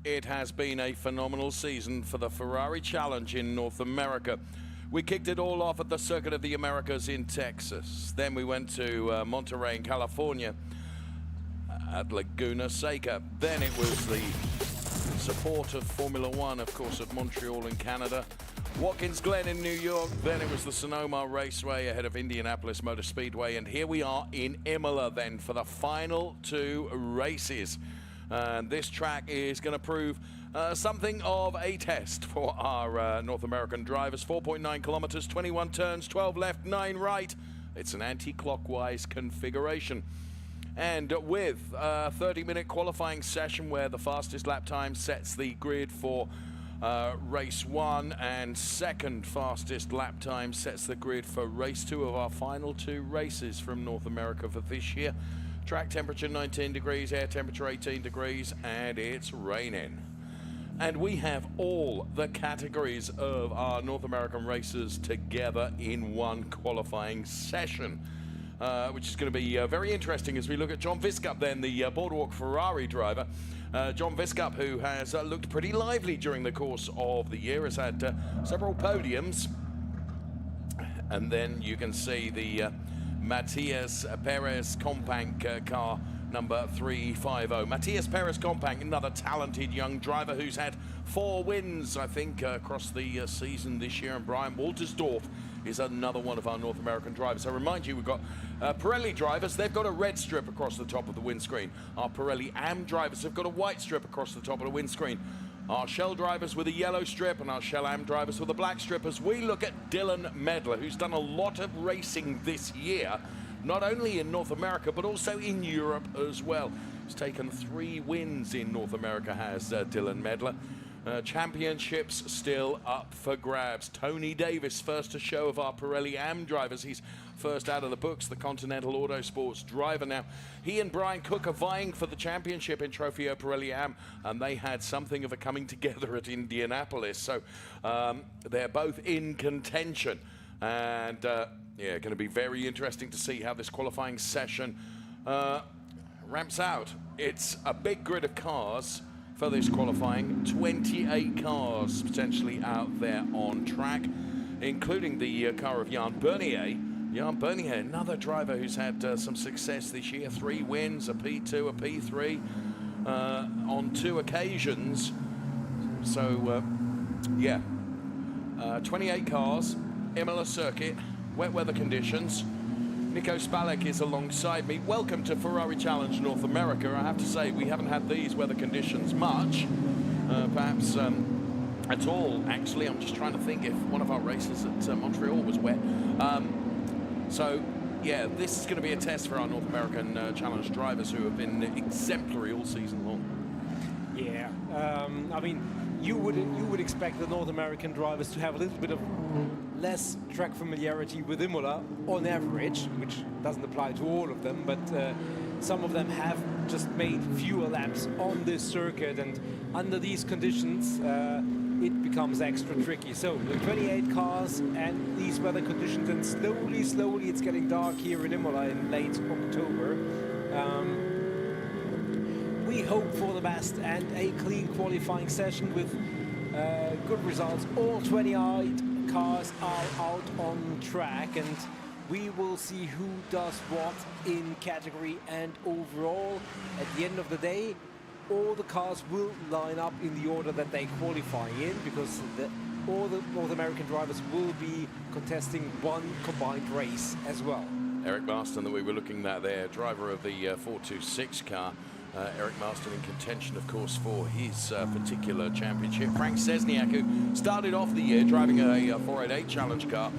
It has been a phenomenal season for the Ferrari Challenge in North America. We kicked it all off at the Circuit of the Americas in Texas. Then we went to Monterey in California at Laguna Seca. Then it was the support of Formula One, of course, at Montreal in Canada. Watkins Glen in New York. Then it was the Sonoma Raceway ahead of Indianapolis Motor Speedway. And here we are in Imola then for the final two races. And this track is going to prove something of a test for our North American drivers. 4.9 kilometers, 21 turns, 12 left, 9 right. It's an anti-clockwise configuration. And with a 30-minute qualifying session where the fastest lap time sets the grid for race 1 and second fastest lap time sets the grid for race 2 of our final 2 races from North America for this year. Track temperature 19 degrees, air temperature 18 degrees, and it's raining. And we have all the categories of our North American races together in one qualifying session, which is going to be very interesting as we look at John Viscup then, the Boardwalk Ferrari driver. John Viscup, who has looked pretty lively during the course of the year, has had several podiums. And then you can see the Matthias Perez Compank car number 350. Matthias Perez Compank, another talented young driver who's had 4 wins, I think, across the season this year. And Brian Waltersdorf is another one of our North American drivers. I remind you, we've got Pirelli drivers. They've got a red strip across the top of the windscreen. Our Pirelli Am drivers have got a white strip across the top of the windscreen. Our Shell drivers with a yellow strip and our Shell Am drivers with a black strip, as we look at Dylan Medler, who's done a lot of racing this year, not only in North America, but also in Europe as well. He's taken 3 wins in North America, has Dylan Medler. Championships still up for grabs. Tony Davis, first to show of our Pirelli Am drivers. He's first out of the books, the Continental Autosports driver now. He and Brian Cook are vying for the championship in Trofeo Pirelli Am, and they had something of a coming together at Indianapolis. So they're both in contention. And yeah, going to be very interesting to see how this qualifying session ramps out. It's a big grid of cars for this qualifying, 28 cars potentially out there on track, including the car of Jan Bernier. Jan Bernier, another driver who's had some success this year, 3 wins, a P2, a P3 on 2 occasions. So yeah, 28 cars, Imola circuit, wet weather conditions. Nico Spalek is alongside me. Welcome to Ferrari Challenge North America. I have to say, we haven't had these weather conditions much, perhaps at all, actually. I'm just trying to think if one of our races at Montreal was wet. So, yeah, this is going to be a test for our North American Challenge drivers who have been exemplary all season long. Yeah, I mean, you would expect the North American drivers to have a little bit of less track familiarity with Imola on average, which doesn't apply to all of them, but some of them have just made fewer laps on this circuit, and under these conditions it becomes extra tricky. So the 28 cars and these weather conditions, and slowly it's getting dark here in Imola in late October. We hope for the best and a clean qualifying session with good results. All 28 cars are out on track, and we will see who does what in category and overall. At the end of the day, all the cars will line up in the order that they qualify in, because all the North American drivers will be contesting one combined race as well. Eric Marston that we were looking at there, driver of the 426 car, Eric Marston in contention, of course, for his particular championship. Frank Szczesniak, who started off the year driving a 488 Challenge car,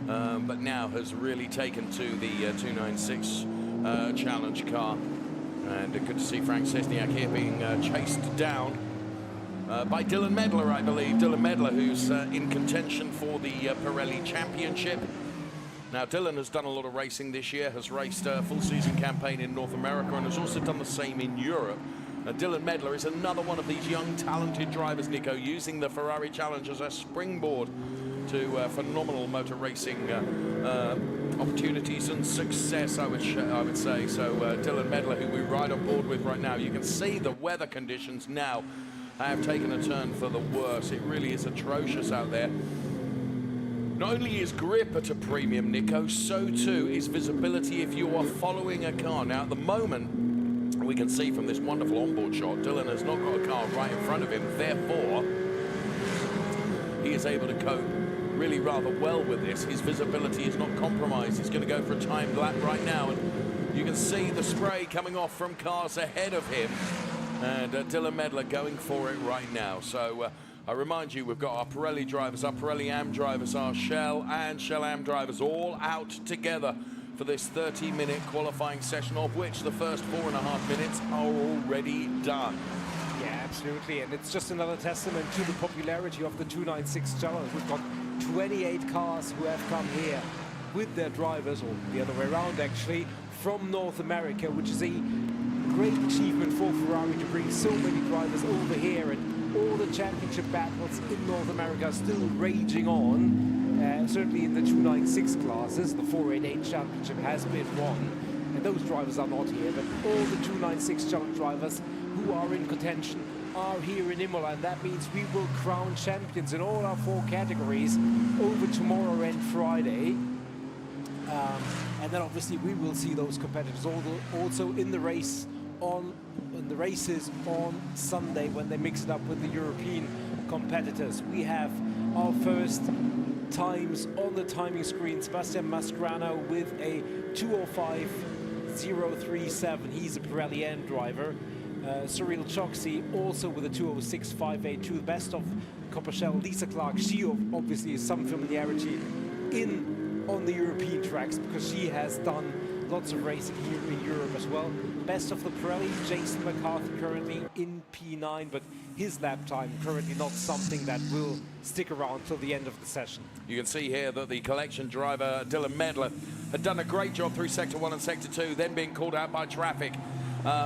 but now has really taken to the 296 Challenge car. And good to see Frank Szczesniak here being chased down by Dylan Medler, I believe. Dylan Medler, who's in contention for the Pirelli Championship. Now, Dylan has done a lot of racing this year, has raced a full season campaign in North America and has also done the same in Europe. Dylan Medler is another one of these young, talented drivers, Nico, using the Ferrari Challenge as a springboard to phenomenal motor racing opportunities and success, I would say. So Dylan Medler, who we ride on board with right now, you can see the weather conditions now have taken a turn for the worse. It really is atrocious out there. Not only is grip at a premium, Nico, so too is visibility if you are following a car. Now, at the moment, we can see from this wonderful onboard shot, Dylan has not got a car right in front of him. Therefore, he is able to cope really rather well with this. His visibility is not compromised. He's going to go for a timed lap right now. And you can see the spray coming off from cars ahead of him. And Dylan Medler going for it right now. So, I remind you, we've got our Pirelli drivers, our Pirelli Am drivers, our Shell and Shell Am drivers all out together for this 30-minute qualifying session, of which the first 4.5 minutes are already done. Yeah, absolutely. And it's just another testament to the popularity of the 296 Challenge. We've got 28 cars who have come here with their drivers, or the other way around actually, from North America, which is a great achievement for Ferrari to bring so many drivers over here. And all the championship battles in North America are still raging on. Certainly in the 296 classes, the 488 championship has been won, and those drivers are not here. But all the 296 challenge drivers who are in contention are here in Imola, and that means we will crown champions in all our 4 categories over tomorrow and Friday. And then obviously we will see those competitors also in the races on Sunday when they mix it up with the European competitors. We have our first times on the timing screen. Sebastian Mascherano with a 2:05.037. He's a Pirelli N driver. Cyril Choksi also with a 2:06.582. The best of Coppershell. Lisa Clark, she obviously has some familiarity on the European tracks because she has done lots of racing here in Europe as well. Best of the Pirelli, Jason McCarthy currently in P9, but his lap time currently not something that will stick around till the end of the session. You can see here that the collection driver, Dylan Medler, had done a great job through Sector 1 and Sector 2, then being called out by traffic,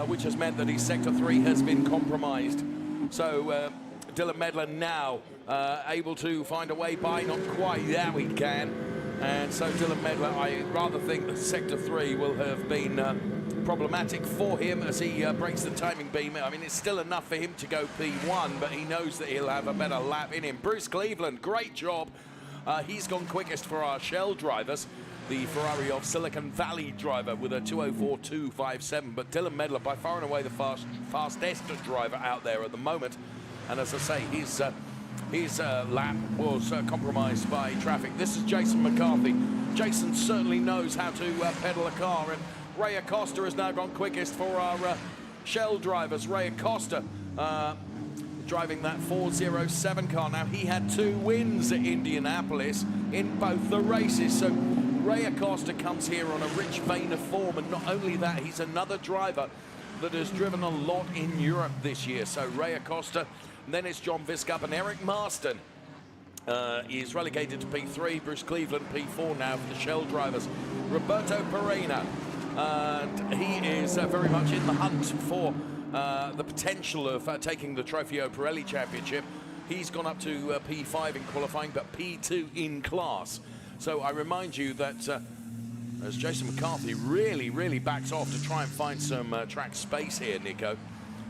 which has meant that his Sector 3 has been compromised. So Dylan Medler now able to find a way by, not quite, there we can. And so Dylan Medler, I rather think that Sector 3 will have been problematic for him as he breaks the timing beam. I mean, it's still enough for him to go P1, but he knows that he'll have a better lap in him. Bruce Cleveland, great job. He's gone quickest for our Shell drivers. The Ferrari of Silicon Valley driver with a 2:04.257. But Dylan Medler, by far and away the fastest driver out there at the moment. And as I say, his lap was compromised by traffic. This is Jason McCarthy. Jason certainly knows how to pedal a car, and Ray Acosta has now gone quickest for our Shell drivers. Ray Acosta driving that 407 car. Now, he had 2 wins at Indianapolis in both the races, so Ray Acosta comes here on a rich vein of form, and not only that, he's another driver that has driven a lot in Europe this year. So Ray Acosta, and then it's John Viscup, and Eric Marston is relegated to P3. Bruce Cleveland, P4 now for the Shell drivers. Roberto Perena, and he is very much in the hunt for the potential of taking the Trofeo Pirelli Championship. He's gone up to P5 in qualifying, but P2 in class. So I remind you that as Jason McCarthy really backs off to try and find some track space here, Nico,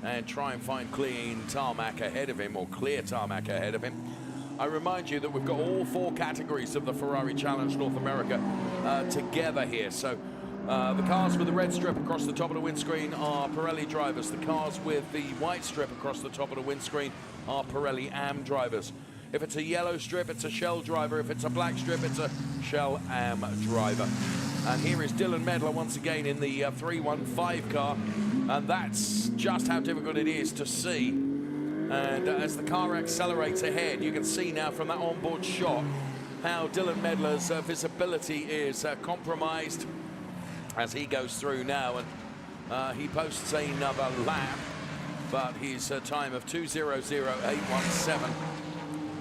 and try and find clean tarmac ahead of him, or clear tarmac ahead of him. I remind you that we've got all 4 categories of the Ferrari Challenge North America together here. So the cars with the red strip across the top of the windscreen are Pirelli drivers. The cars with the white strip across the top of the windscreen are Pirelli Am drivers. If it's a yellow strip, it's a Shell driver. If it's a black strip, it's a Shell Am driver. And here is Dylan Medler once again in the 315 car. And that's just how difficult it is to see. And as the car accelerates ahead, you can see now from that onboard shot how Dylan Medler's visibility is compromised as he goes through now. And he posts another lap, but his time of 2:00.817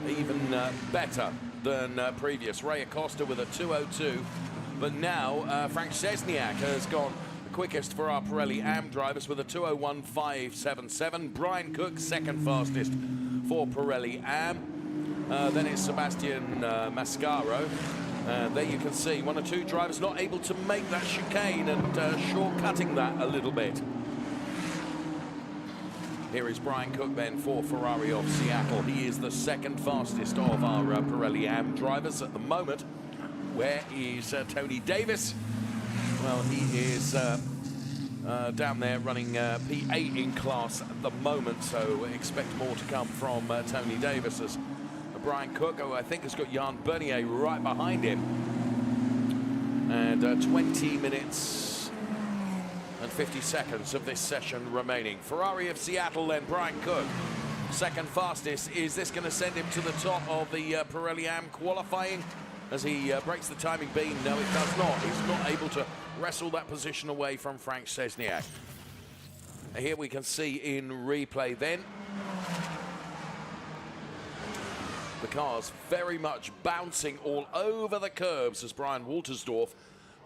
even better than previous. Ray Acosta with a 2:02, but now Frank Szczesniak has gone the quickest for our Pirelli AM drivers with a 2:01.577. Brian Cook second fastest for Pirelli AM. Then it's Sebastian Mascaro. There you can see one or two drivers not able to make that chicane and shortcutting that a little bit. Here is Brian Cook then for Ferrari of Seattle. He is the second fastest of our Pirelli AM drivers at the moment. Where is Tony Davis? Well, he is down there running P8 in class at the moment, so expect more to come from Tony Davis as Brian Cook, who I think has got Jan Bernier right behind him. And 20 minutes and 50 seconds of this session remaining. Ferrari of Seattle then, Brian Cook, second fastest. Is this going to send him to the top of the Pirelli AM qualifying as he breaks the timing beam? No, it does not. He's not able to wrestle that position away from Frank Szczesniak. Here we can see in replay then the car's very much bouncing all over the curbs as Brian Waltersdorf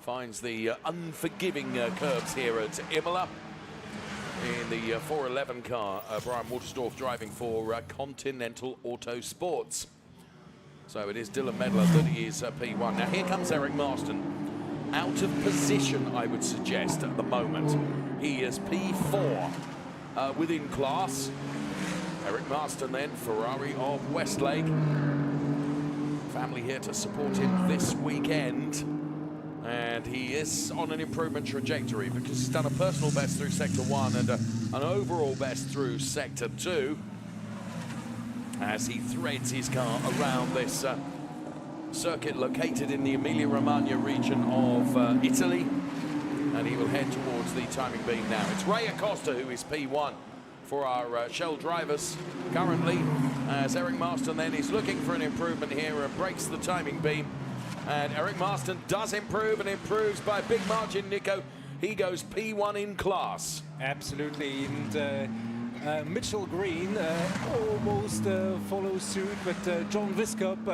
finds the unforgiving curbs here at Imola. In the 411 car, Brian Waltersdorf driving for Continental Autosports. So it is Dylan Medler that is P1. Now here comes Eric Marston. Out of position, I would suggest, at the moment. He is P4 within class. Eric Marston then, Ferrari of Westlake. Family here to support him this weekend. And he is on an improvement trajectory because he's done a personal best through Sector 1 and an overall best through Sector 2 as he threads his car around this circuit located in the Emilia-Romagna region of Italy. And he will head towards the timing beam now. It's Ray Acosta who is P1 for our Shell drivers currently, as Eric Marston then is looking for an improvement here and breaks the timing beam. And Eric Marston does improve and improves by a big margin, Nico. He goes P1 in class. Absolutely, and Mitchell Green almost follows suit, but John Viscop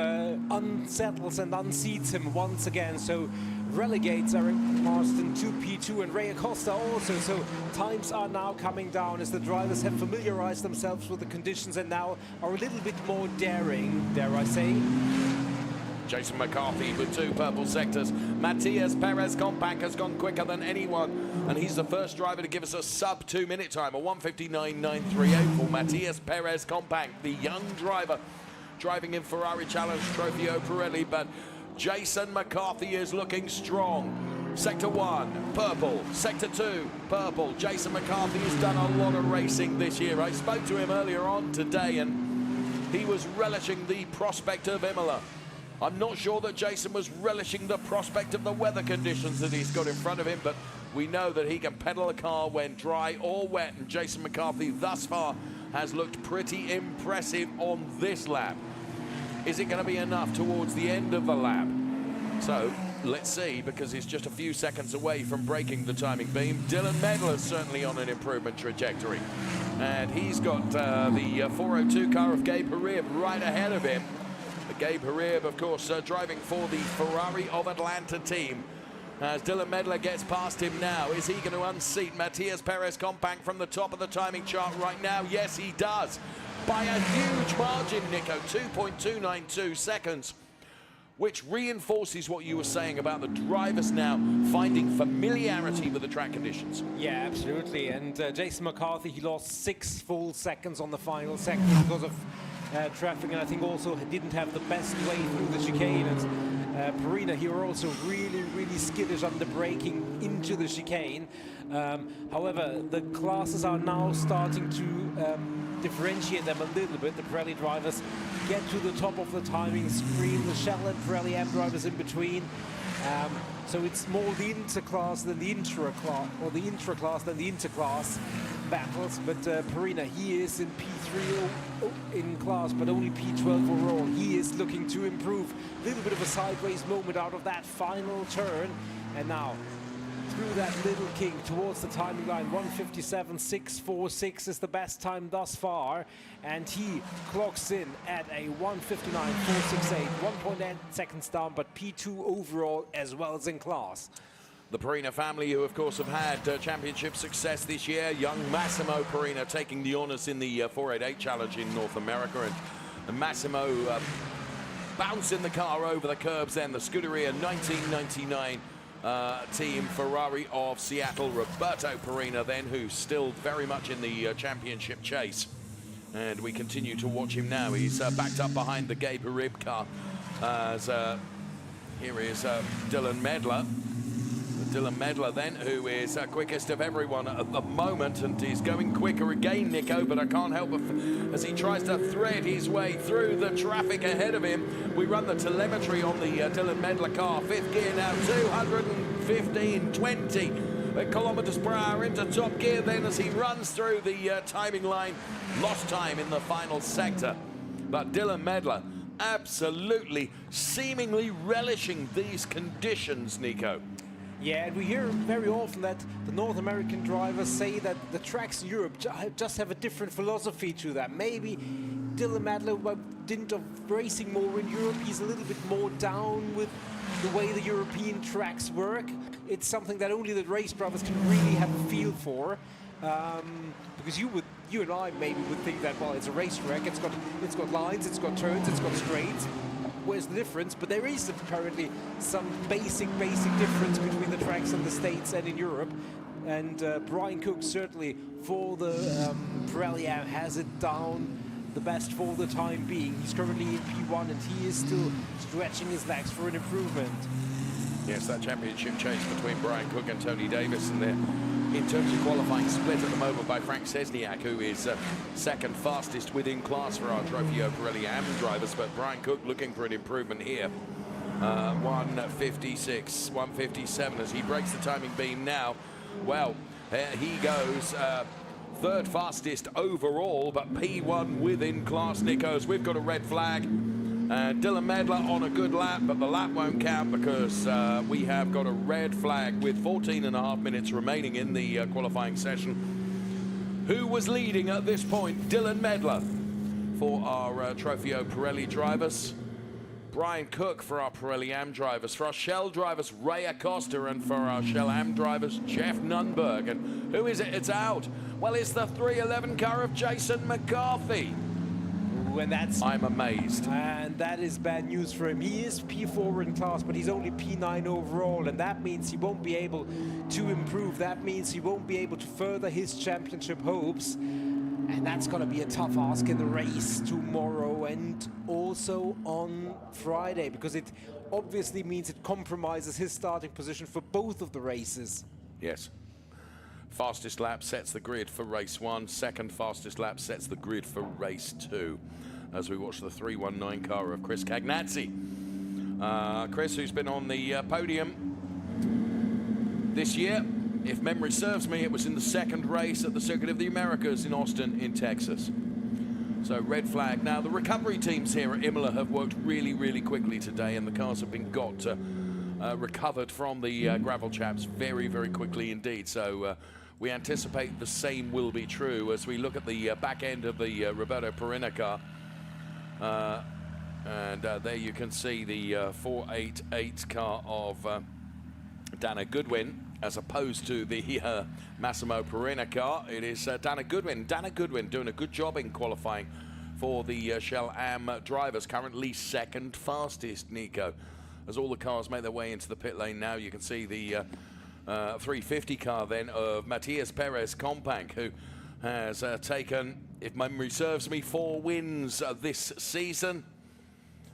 unsettles and unseats him once again, so relegates Eric Marston to P2 and Ray Acosta also. So times are now coming down as the drivers have familiarized themselves with the conditions and now are a little bit more daring, dare I say. Jason McCarthy with 2 purple sectors. Matias Perez Compact has gone quicker than anyone, and he's the first driver to give us a sub 2 minute time, a 1:59.938 for Matias Perez Compact, the young driver driving in Ferrari Challenge Trofeo Pirelli. But Jason McCarthy is looking strong. Sector 1, purple. Sector 2, purple. Jason McCarthy has done a lot of racing this year. I spoke to him earlier on today, and he was relishing the prospect of Imola. I'm not sure that Jason was relishing the prospect of the weather conditions that he's got in front of him, but we know that he can pedal a car when dry or wet, and Jason McCarthy thus far has looked pretty impressive on this lap. Is it going to be enough towards the end of the lap? So let's see, because he's just a few seconds away from breaking the timing beam. Dylan Medler's certainly on an improvement trajectory, and he's got the 402 car of Gabe Harib right ahead of him. Gabe Harib, of course, driving for the Ferrari of Atlanta team. As Dylan Medler gets past him now, is he going to unseat Matias Perez Compact from the top of the timing chart right now? Yes, he does. By a huge margin, Nico, 2.292 seconds, which reinforces what you were saying about the drivers now finding familiarity with the track conditions. Yeah, absolutely. And Jason McCarthy, he lost 6 full seconds on the final sector because of traffic, and I think also didn't have the best way through the chicane. And Perina here also really skittish under braking into the chicane. However, the classes are now starting to differentiate them a little bit. The Pirelli drivers get to the top of the timing screen, the Shell and Pirelli M drivers in between. So it's more the interclass than the intra-class, or the intra-class than the interclass battles. But Perina, he is in P3 in class, but only P12 overall. He is looking to improve. A little bit of a sideways moment out of that final turn. And now, through that little kink towards the timing line, 1:57.646 is the best time thus far, and he clocks in at a 1:59.468, 1.8 seconds down, but P2 overall as well as in class. The Perina family, who of course have had championship success this year. Young Massimo Perina taking the honors in the 488 Challenge in North America, and Massimo bouncing the car over the curbs then. The Scuderia 1999 team Ferrari of Seattle. Roberto Perina then, who's still very much in the championship chase, and we continue to watch him now. He's backed up behind the Gabe Harib car as here is Dylan Medler. Dylan Medler then, who is quickest of everyone at the moment, and he's going quicker again, Nico, but I can't help but as he tries to thread his way through the traffic ahead of him. We run the telemetry on the Dylan Medler car. Fifth gear now, 215.20 kilometers per hour into top gear then as he runs through the timing line. Lost time in the final sector, but Dylan Medler absolutely seemingly relishing these conditions, Nico. Yeah, and we hear very often that the North American drivers say that the tracks in Europe just have a different philosophy to that. Maybe Dylan Medler, by dint of racing more in Europe, he's a little bit more down with the way the European tracks work. It's something that only the race drivers can really have a feel for. Because you and I maybe would think that, well, it's a racetrack, it's got lines, it's got turns, it's got straights. Where's the difference? But there is apparently some basic difference between the tracks in the States and in Europe. And Brian Cook certainly for the Pirelli has it down the best for the time being. He's currently in P1 and he is still stretching his legs for an improvement. Yes, that championship chase between Brian Cook and Tony Davis, and they're in terms of qualifying split at the moment by Frank Szczesniak, who is second fastest within class for our Trofeo Pirelli AM drivers, but Brian Cook looking for an improvement here. 1:56, 1:57 as he breaks the timing beam now. Well, he goes third fastest overall, but P1 within class, Nico's. We've got a red flag. Dylan Medler on a good lap, but the lap won't count because we have got a red flag with 14.5 minutes remaining in the qualifying session. Who was leading at this point? Dylan Medler for our Trofeo Pirelli drivers. Brian Cook for our Pirelli AM drivers. For our Shell drivers, Ray Acosta, and for our Shell AM drivers, Jeff Nunberg. And who is it? It's out. Well, it's the 311 car of Jason McCarthy. And that's, I'm amazed. And that is bad news for him. He is P4 in class, but he's only P9 overall, and that means he won't be able to improve. That means he won't be able to further his championship hopes. And that's going to be a tough ask in the race tomorrow and also on Friday, because it obviously means it compromises his starting position for both of the races. Yes. Fastest lap sets the grid for race 1. Second fastest lap sets the grid for race 2. As we watch the 319 car of Chris Cagnazzi. Chris, who's been on the podium this year. If memory serves me, it was in the second race at the Circuit of the Americas in Austin, in Texas. So red flag. Now, the recovery teams here at Imola have worked really, really quickly today, and the cars have been recovered from the gravel chaps very, very quickly indeed. So we anticipate the same will be true as we look at the back end of the Roberto Perina car. And there you can see the 488 car of Dana Goodwin, as opposed to the Massimo Perina car. It is Dana Goodwin. Dana Goodwin doing a good job in qualifying for the Shell AM drivers. Currently second fastest, Nico. As all the cars make their way into the pit lane now, you can see the 350 car then of Matias Perez Companc, who has taken, if memory serves me, 4 wins this season.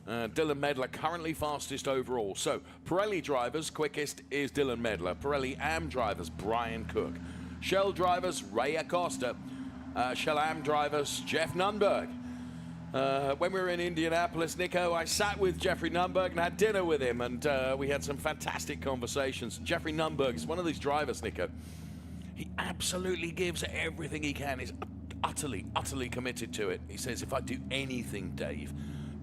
Dylan Medler currently fastest overall. So Pirelli drivers, quickest is Dylan Medler. Pirelli AM drivers, Brian Cook. Shell drivers, Ray Acosta. Shell Am drivers, Jeff Nunberg. When we were in Indianapolis, Nico, I sat with Jeffrey Nunberg and had dinner with him, and we had some fantastic conversations. Jeffrey Nunberg is one of these drivers, Nico. He absolutely gives everything he can. He's utterly, utterly committed to it. He says, if I do anything, Dave,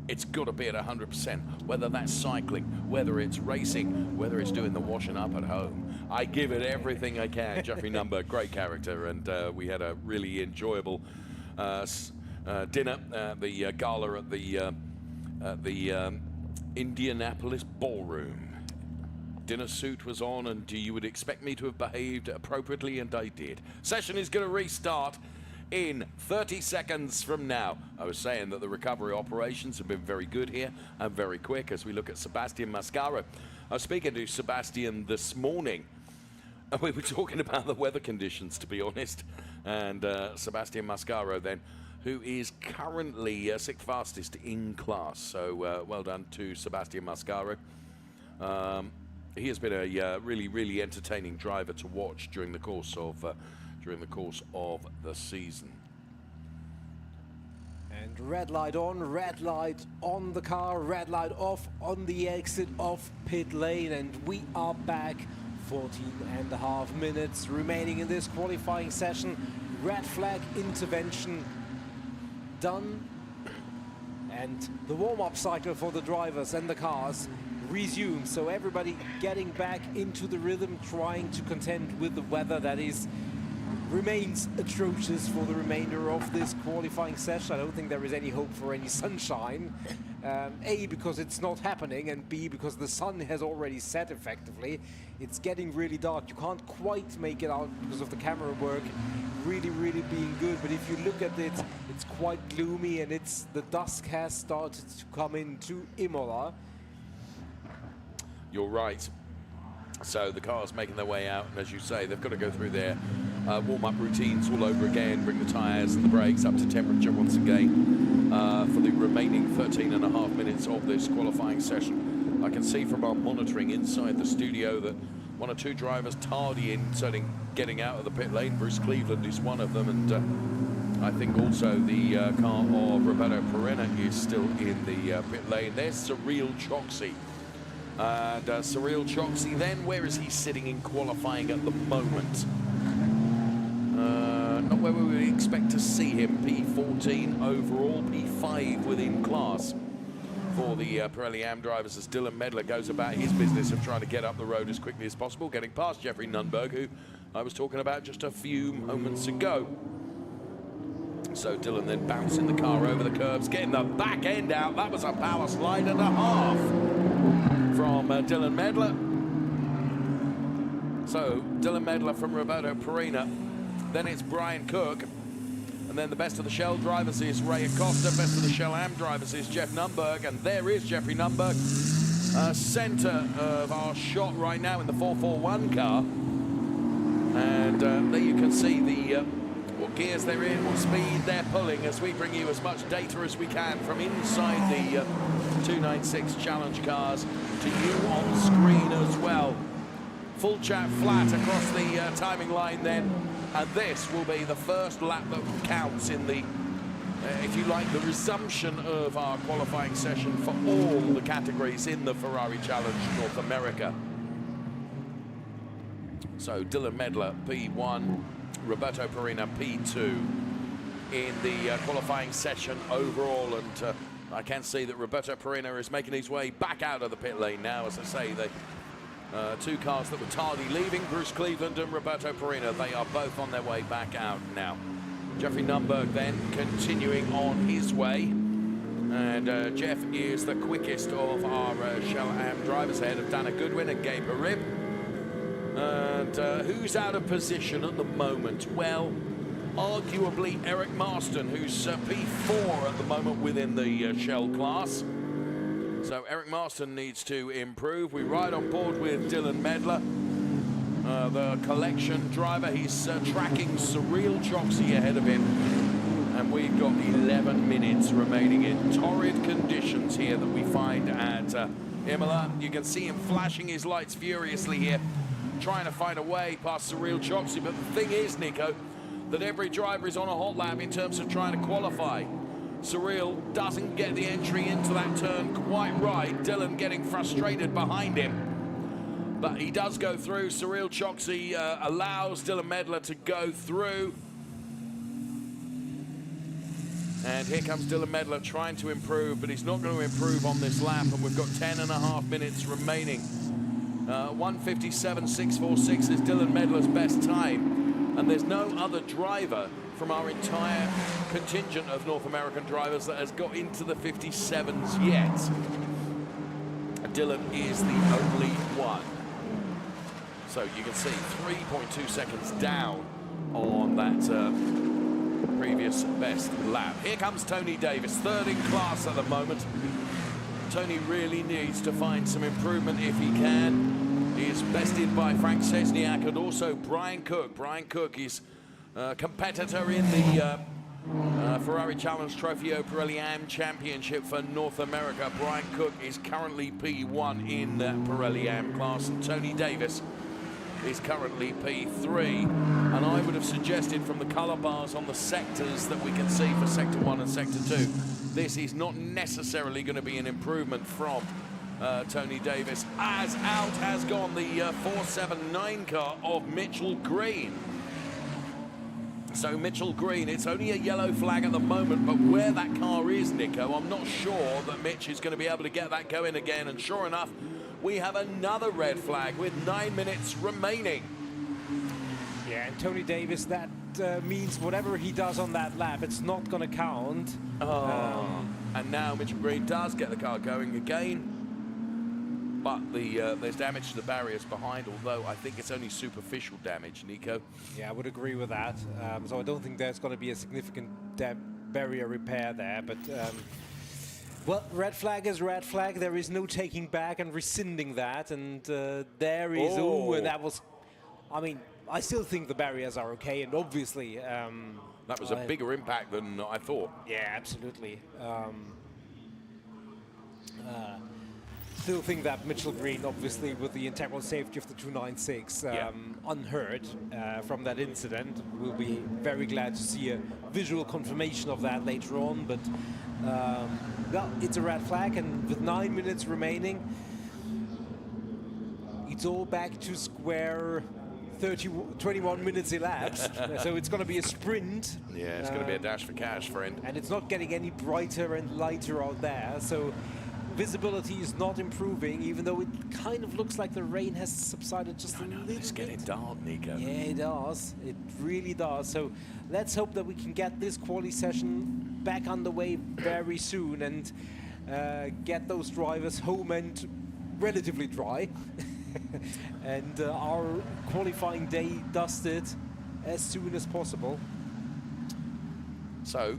it's got to be at 100%, whether that's cycling, whether it's racing, whether it's doing the washing up at home. I give it everything I can. Jeffrey Nunberg, great character, and we had a really enjoyable dinner at the gala at the Indianapolis Ballroom. Dinner suit was on, and you would expect me to have behaved appropriately, and I did. Session is going to restart in 30 seconds from now. I was saying that the recovery operations have been very good here and very quick as we look at Sebastian Mascaro. I was speaking to Sebastian this morning, and we were talking about the weather conditions, to be honest, and Sebastian Mascaro then, who is currently 6th fastest in class. So well done to Sebastian Mascaro. He has been a really, really entertaining driver to watch during the course of the season. And red light on the car, red light off on the exit of pit lane, and we are back. 14.5 minutes remaining in this qualifying session. Red flag intervention done, and the warm-up cycle for the drivers and the cars resumes. So everybody getting back into the rhythm, trying to contend with the weather that remains atrocious for the remainder of this qualifying session. I don't think there is any hope for any sunshine. A, because it's not happening, and B, because the sun has already set effectively. It's getting really dark. You can't quite make it out because of the camera work really, really being good. But if you look at it, it's quite gloomy, and the dusk has started to come into Imola. You're right. So the car's making their way out, and as you say, they've got to go through their warm-up routines all over again, bring the tyres and the brakes up to temperature once again for the remaining 13.5 minutes of this qualifying session. I can see from our monitoring inside the studio that one or two drivers tardy in getting out of the pit lane. Bruce Cleveland is one of them, and I think also the car of Roberto Perena is still in the pit lane. There's Cyril Choksi. And Cyril Choksi then, where is he sitting in qualifying at the moment? Not where we would expect to see him. P14 overall, P5 within class for the Pirelli Am drivers as Dylan Medler goes about his business of trying to get up the road as quickly as possible, getting past Jeffrey Nunberg, who I was talking about just a few moments ago. So Dylan then bouncing the car over the curbs, getting the back end out. That was a power slide and a half from Dylan Medler. So Dylan Medler from Roberto Perena. Then it's Brian Cook. And then the best of the Shell drivers is Ray Acosta. Best of the Shell Am drivers is Jeff Nunberg. And there is Jeffrey Nunberg, center of our shot right now in the 441 car. And there you can see what gears they're in, what speed they're pulling, as we bring you as much data as we can from inside the 296 Challenge cars to you on screen as well. Full chat flat across the timing line then, and this will be the first lap that counts in the, if you like, the resumption of our qualifying session for all the categories in the Ferrari Challenge North America. So Dylan Medler, P1, Roberto Perena, P2 in the qualifying session overall, and I can see that Roberto Perena is making his way back out of the pit lane now. As I say, the two cars that were tardy leaving, Bruce Cleveland and Roberto Perena, they are both on their way back out now. Jeffrey Nunberg then continuing on his way, and Jeff is the quickest of our Shell Am drivers, ahead of Dana Goodwin and Gabe Harim. And who's out of position at the moment? Well, arguably Eric Marston, who's P4 at the moment within the Shell class. So Eric Marston needs to improve. We ride on board with Dylan Medler, the collection driver. He's tracking Cyril Choksi ahead of him. And we've got 11 minutes remaining in torrid conditions here that we find at Imola. You can see him flashing his lights furiously here, trying to find a way past Cyril Choksi. But the thing is, Nico, that every driver is on a hot lap in terms of trying to qualify. Cyril doesn't get the entry into that turn quite right. Dylan getting frustrated behind him. But he does go through. Cyril Choksi allows Dylan Medler to go through. And here comes Dylan Medler trying to improve, but he's not going to improve on this lap. And we've got 10.5 minutes remaining. 1:57.646 is Dylan Medler's best time. And there's no other driver from our entire contingent of North American drivers that has got into the 57s yet. Dylan is the only one. So you can see 3.2 seconds down on that previous best lap. Here comes Tony Davis, third in class at the moment. Tony really needs to find some improvement if he can. He is bested by Frank Szczesniak and also Brian Cook. Brian Cook is a competitor in the Ferrari Challenge Trofeo Pirelli Am Championship for North America. Brian Cook is currently P1 in that Pirelli Am class, and Tony Davis is currently P3. And I would have suggested from the colour bars on the sectors that we can see for Sector 1 and Sector 2, this is not necessarily going to be an improvement from Tony Davis, as out has gone the 479 car of Mitchell Green. So Mitchell Green, it's only a yellow flag at the moment, but where that car is, Nico, I'm not sure that Mitch is going to be able to get that going again. And sure enough, we have another red flag with 9 minutes remaining. Yeah, and Tony Davis, that means whatever he does on that lap, it's not going to count. And now Mitchell Green does get the car going again. But there's damage to the barriers behind, although I think it's only superficial damage, Nico. Yeah, I would agree with that. So I don't think there's going to be a significant barrier repair there. But, well, red flag is red flag. There is no taking back and rescinding that. And there is, and that was, I mean, I still think the barriers are okay. And obviously... that was a bigger impact than I thought. Yeah, absolutely. Still think that Mitchell Green, obviously, with the integral safety of the 296, unhurt from that incident. We'll be very glad to see a visual confirmation of that later on. But, well, it's a red flag, and with 9 minutes remaining, it's all back to square 21 minutes elapsed. So it's going to be a sprint. Yeah, it's going to be a dash for cash, friend. And it's not getting any brighter and lighter out there. So visibility is not improving, even though it kind of looks like the rain has subsided just a little bit. It's getting dark, Nico. Yeah, it does. It really does. So let's hope that we can get this quali session back underway very soon and get those drivers home and relatively dry. And our qualifying day dusted as soon as possible. So,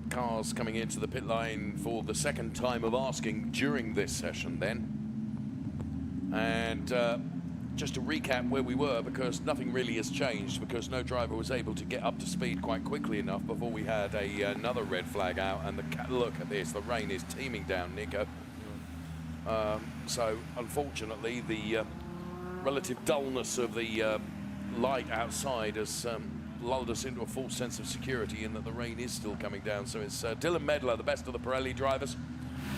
cars coming into the pit lane for the second time of asking during this session then. And just to recap where we were, because nothing really has changed, because no driver was able to get up to speed quite quickly enough before we had another red flag out. And look at this, the rain is teeming down, Nico. So unfortunately the relative dullness of the light outside has lulled us into a false sense of security in that the rain is still coming down. So it's Dylan Medler, the best of the Pirelli drivers.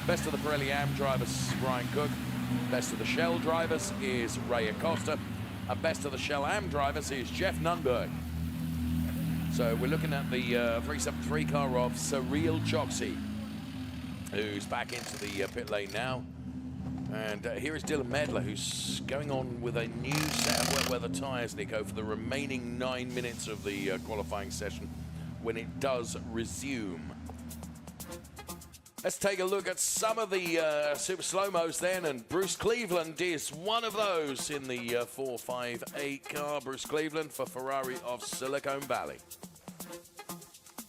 Best of the Pirelli Am drivers, Brian Cook. Best of the Shell drivers is Ray Acosta. And best of the Shell Am drivers is Jeff Nunberg. So we're looking at the 373 car of Cyril Choksi, who's back into the pit lane now. And here is Dylan Medler, who's going on with a new set of wet weather tyres, Nico, for the remaining 9 minutes of the qualifying session when it does resume. Let's take a look at some of the super slow-mos then, and Bruce Cleveland is one of those in the 458 car. Bruce Cleveland for Ferrari of Silicon Valley.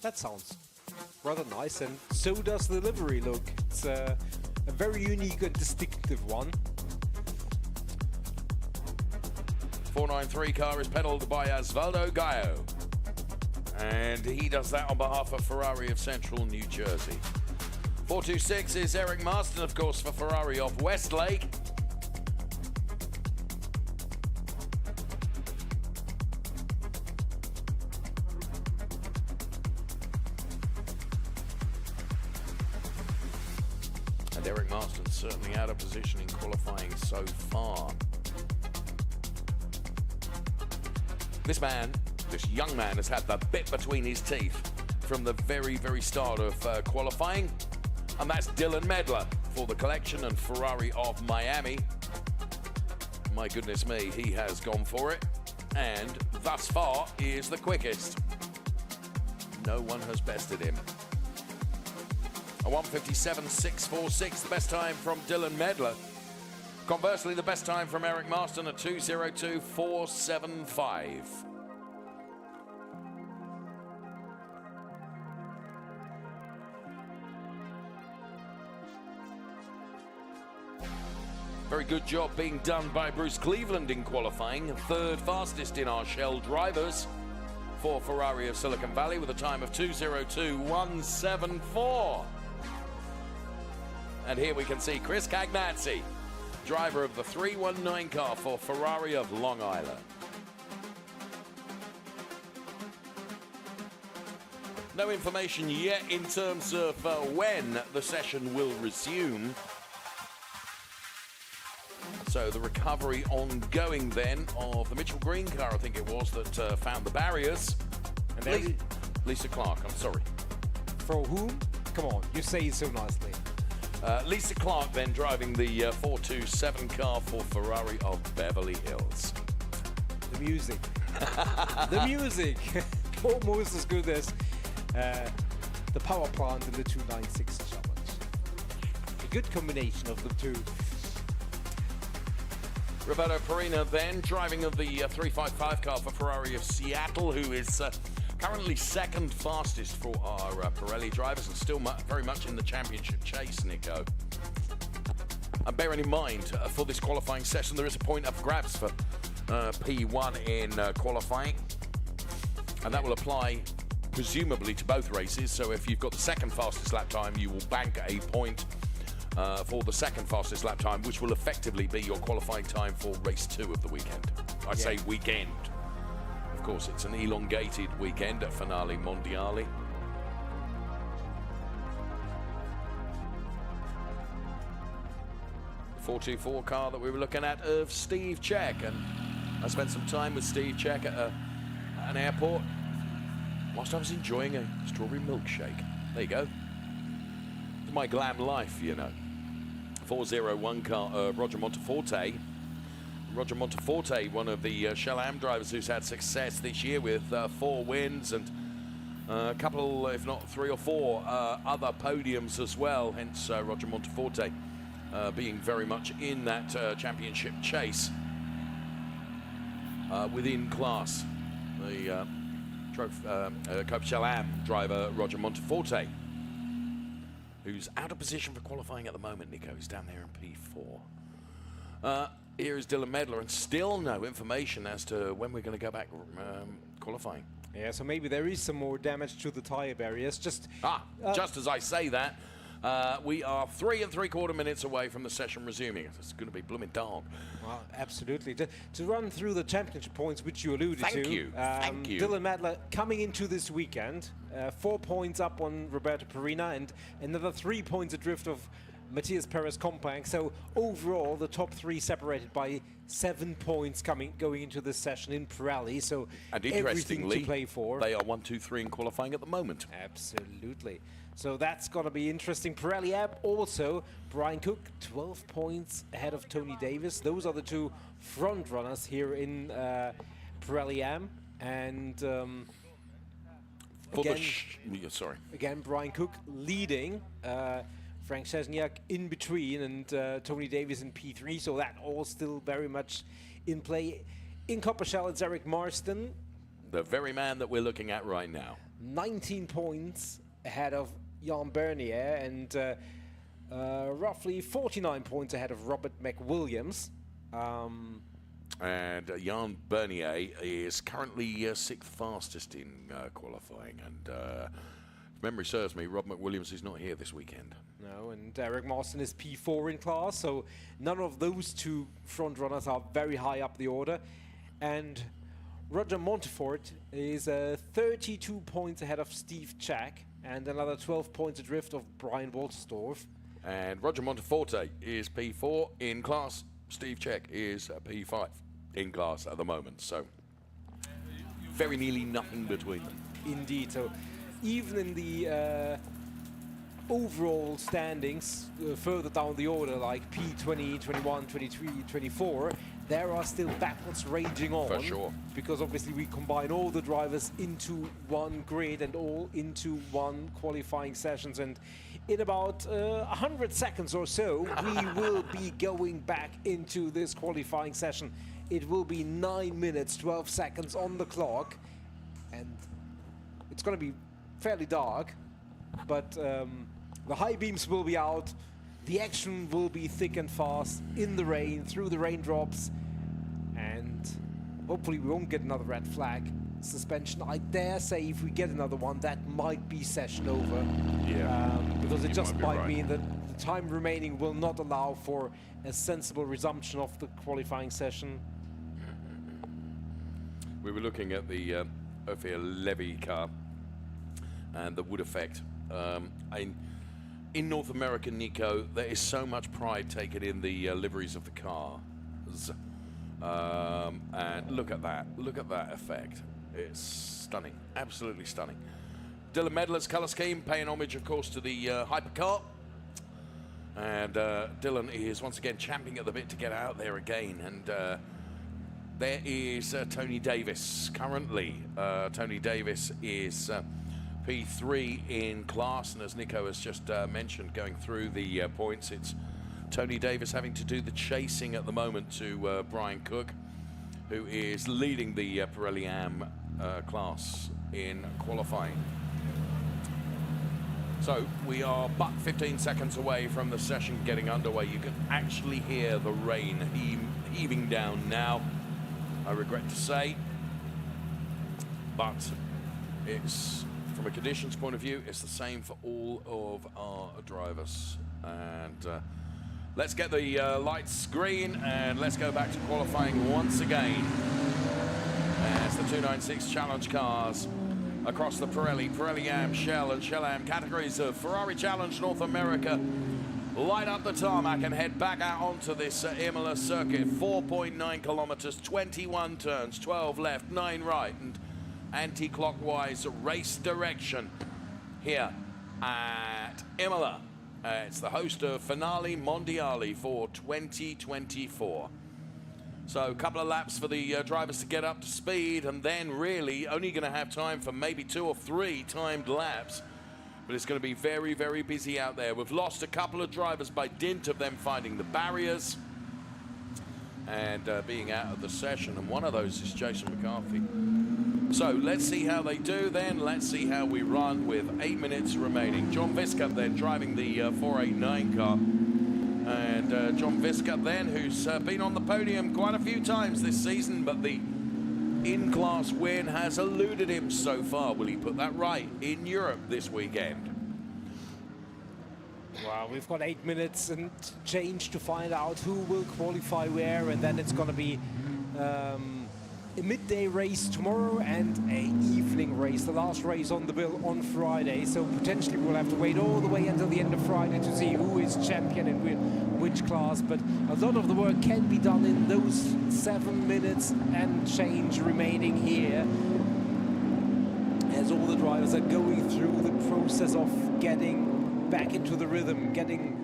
That sounds rather nice, and so does the livery look. It's a very unique and distinctive one. 493 car is pedaled by Osvaldo Gallo, and he does that on behalf of Ferrari of Central New Jersey. 426 is Eric Marston, of course, for Ferrari of Westlake. And Eric Marston certainly out of position in qualifying so far. This young man has had the bit between his teeth from the very, very start of qualifying. And that's Dylan Medler for the collection and Ferrari of Miami. My goodness me, he has gone for it. And thus far is the quickest. No one has bested him. A 1:57.646, the best time from Dylan Medler. Conversely, the best time from Eric Marston at 2:02.475. Very good job being done by Bruce Cleveland in qualifying. Third fastest in our Shell drivers for Ferrari of Silicon Valley with a time of 2:02.174. And here we can see Chris Cagnazzi, driver of the 319 car for Ferrari of Long Island. No information yet in terms of when the session will resume. So the recovery ongoing then of the Mitchell Green car, I think it was, that found the barriers. And then Lisa Clark, I'm sorry. For whom? Come on, you say it so nicely. Lisa Clark then driving the 427 car for Ferrari of Beverly Hills. The music. The music. Almost as good as the power plant in the 296 challenge. A good combination of the two. Roberto Perina then driving of the 355 car for Ferrari of Seattle, who is currently second fastest for our Pirelli drivers and still very much in the championship chase, Nico. And bearing in mind, for this qualifying session, there is a point up for grabs for P1 in qualifying. And that will apply presumably to both races. So if you've got the second fastest lap time, you will bank a point for the second fastest lap time, which will effectively be your qualifying time for race 2 of the weekend. I say weekend. Of course, it's an elongated weekend at Finale Mondiale. The 424 car that we were looking at of Steve Check, and I spent some time with Steve Check at an airport whilst I was enjoying a strawberry milkshake. There you go. It's my glam life, you know. 401 car, Roger Monteforte. Roger Monteforte, one of the Shell Am drivers who's had success this year with 4 wins and a couple, if not 3 or 4 other podiums as well. Hence Roger Monteforte being very much in that championship chase within class. The Copa Shell Am driver, Roger Monteforte, who's out of position for qualifying at the moment, Nico. He's down there in P4. Here is Dylan Medler, and still no information as to when we're going to go back qualifying. Yeah, so maybe there is some more damage to the tyre barriers. Just as I say that, we are 3 3/4 minutes away from the session resuming. It's going to be blooming dark. Well, absolutely. To run through the championship points, which you alluded to. Thank you. Dylan Medler coming into this weekend, 4 points up on Roberto Perina and another 3 points adrift of Matthias Perez Compang. So overall, the top 3 separated by 7 points going into this session in Pirelli. So and everything to play for. They are 1, 2, 3 in qualifying at the moment. Absolutely. So that's going to be interesting. Pirelli app also, Brian Cook, 12 points ahead of Tony Davis. Those are the 2 front runners here in Pirelli Am. And again, Brian Cook leading. Frank Szczesniak in between, and Tony Davis in P3. So that all still very much in play. In Copper Shell, it's Eric Marston. The very man that we're looking at right now. 19 points ahead of Jan Bernier, and roughly 49 points ahead of Robert McWilliams. And Jan Bernier is currently 6th fastest in qualifying. And if memory serves me, Rob McWilliams is not here this weekend. No, and Eric Marston is P4 in class, so none of those 2 front runners are very high up the order. And Roger Montefort is 32 points ahead of Steve Chack, and another 12 points adrift of Brian Woltersdorf. And Roger Monteforte is P4 in class. Steve Check is P5 in class at the moment. So very nearly nothing between them. Indeed. So even in the overall standings further down the order, like P20, 21, 23, 24, there are still battles raging on. For sure. Because obviously we combine all the drivers into one grid and all into one qualifying sessions. And in about 100 seconds or so, we will be going back into this qualifying session. It will be 9 minutes, 12 seconds on the clock. And it's going to be fairly dark, but the high beams will be out. The action will be thick and fast in the rain, through the raindrops, and hopefully we won't get another red flag suspension. I dare say if we get another one, that might be session over. Yeah. Because it just might right. mean that the time remaining will not allow for a sensible resumption of the qualifying session. We were looking at the Ophir Levy car and the wood effect. In North America, Nico, there is so much pride taken in the liveries of the cars. And look at that effect. It's stunning, absolutely stunning. Dylan Medler's color scheme, paying homage, of course, to the hypercar. And Dylan is once again champing at the bit to get out there again. And there is Tony Davis currently. Tony Davis is P3 in class, and as Nico has just mentioned, going through the points, it's Tony Davis having to do the chasing at the moment to Brian Cook, who is leading the Pirelli Am class in qualifying. So we are but 15 seconds away from the session getting underway. You can actually hear the rain heaving down now, I regret to say, but it's, from a conditions point of view, it's the same for all of our drivers. And let's get the lights green and let's go back to qualifying once again. As the 296 Challenge cars across the Pirelli Am, Shell and Shell Am categories of Ferrari Challenge North America light up the tarmac and head back out onto this Imola circuit. 4.9 kilometers, 21 turns, 12 left, 9 right, and anti-clockwise race direction here at Imola. It's the host of Finale Mondiali for 2024. So a couple of laps for the drivers to get up to speed, and then really only going to have time for maybe 2 or 3 timed laps. But it's going to be very, very busy out there. We've lost a couple of drivers by dint of them finding the barriers and being out of the session, and one of those is Jason McCarthy. So let's see how they do then. Let's see how we run with 8 minutes remaining. John Visca then driving the 489 car. And John Visca then, who's been on the podium quite a few times this season, but the in-class win has eluded him so far. Will he put that right in Europe this weekend? Wow, we've got 8 minutes and change to find out who will qualify where, and then it's going to be a midday race tomorrow and an evening race, the last race on the bill on Friday. So potentially we'll have to wait all the way until the end of Friday to see who is champion in which class. But a lot of the work can be done in those 7 minutes and change remaining here, as all the drivers are going through the process of getting back into the rhythm, getting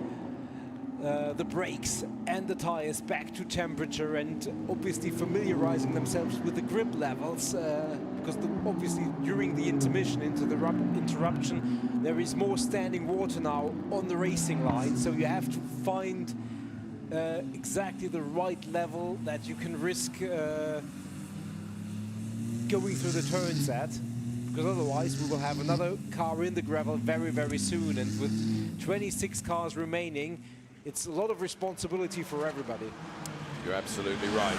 the brakes and the tires back to temperature, and obviously familiarizing themselves with the grip levels, because obviously during the intermission, interruption, there is more standing water now on the racing line, so you have to find exactly the right level that you can risk going through the turns at, because otherwise we will have another car in the gravel very, very soon, and with 26 cars remaining, it's a lot of responsibility for everybody. You're absolutely right.